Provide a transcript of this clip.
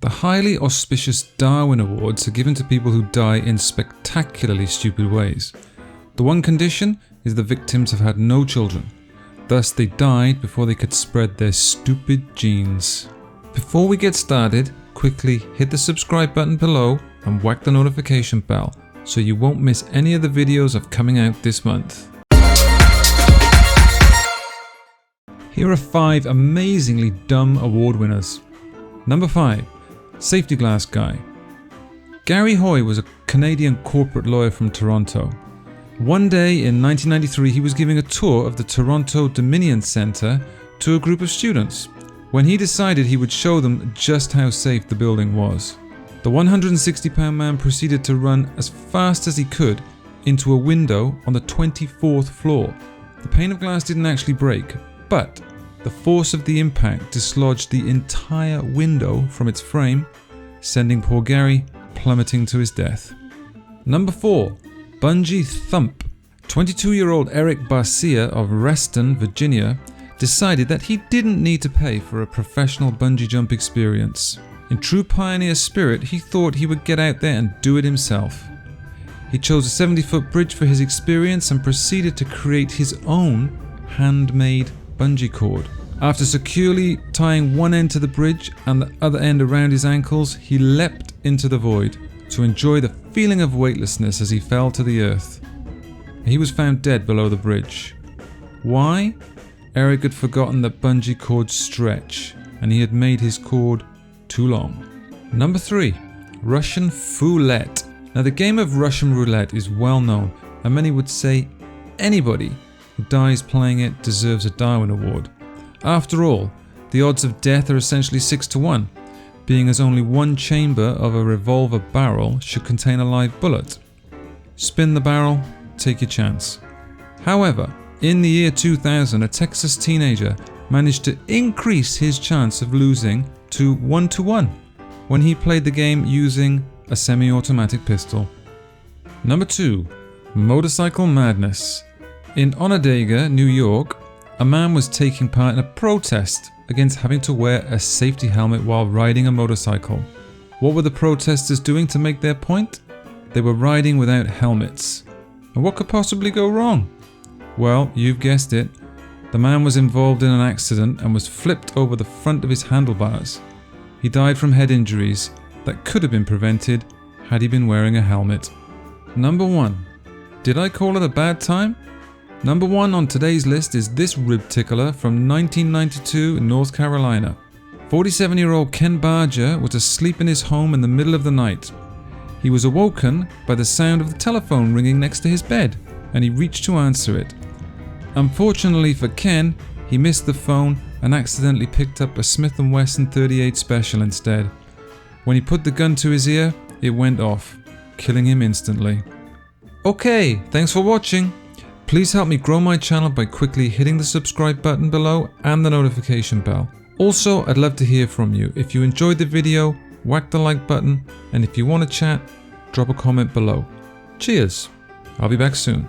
The highly auspicious Darwin Awards are given to people who die in spectacularly stupid ways. The one condition is the victims have had no children. Thus they died before they could spread their stupid genes. Before we get started, quickly hit the subscribe button below and whack the notification bell so you won't miss any of the videos of coming out this month. Here are 5 amazingly dumb award winners. Number 5. Safety Glass Guy. Gary Hoy was a Canadian corporate lawyer from Toronto. One day in 1993 he was giving a tour of the Toronto Dominion Centre to a group of students, when he decided he would show them just how safe the building was. The 160-pound man proceeded to run as fast as he could into a window on the 24th floor. The pane of glass didn't actually break, but the force of the impact dislodged the entire window from its frame, sending poor Gary plummeting to his death. Number 4. Bungee Thump. 22-year-old Eric Barcia of Reston, Virginia, decided that he didn't need to pay for a professional bungee jump experience. In true pioneer spirit, he thought he would get out there and do it himself. He chose a 70-foot bridge for his experience and proceeded to create his own handmade bungee cord. After securely tying one end to the bridge and the other end around his ankles, he leapt into the void to enjoy the feeling of weightlessness as he fell to the earth. He was found dead below the bridge. Why? Eric had forgotten that bungee cords stretch, and he had made his cord too long. Number 3. Russian Roulette. Now the game of Russian roulette is well known, and many would say anybody who dies playing it deserves a Darwin Award. After all, the odds of death are essentially 6 to 1, being as only one chamber of a revolver barrel should contain a live bullet. Spin the barrel, take your chance. However, in the year 2000, a Texas teenager managed to increase his chance of losing to 1 to 1 when he played the game using a semi-automatic pistol. Number 2. Motorcycle Madness. In Onondaga, New York, a man was taking part in a protest against having to wear a safety helmet while riding a motorcycle. What were the protesters doing to make their point? They were riding without helmets. And what could possibly go wrong? Well, you've guessed it. The man was involved in an accident and was flipped over the front of his handlebars. He died from head injuries that could have been prevented had he been wearing a helmet. Number 1. Did I call it a bad time? Number 1 on today's list is This Rib Tickler from 1992 in North Carolina. 47-year-old Ken Barger was asleep in his home in the middle of the night. He was awoken by the sound of the telephone ringing next to his bed, and he reached to answer it. Unfortunately for Ken, he missed the phone and accidentally picked up a Smith & Wesson 38 Special instead. When he put the gun to his ear, it went off, killing him instantly. Okay, thanks for watching. Please help me grow my channel by quickly hitting the subscribe button below and the notification bell. Also, I'd love to hear from you. If you enjoyed the video, whack the like button, and if you want to chat, drop a comment below. Cheers! I'll be back soon.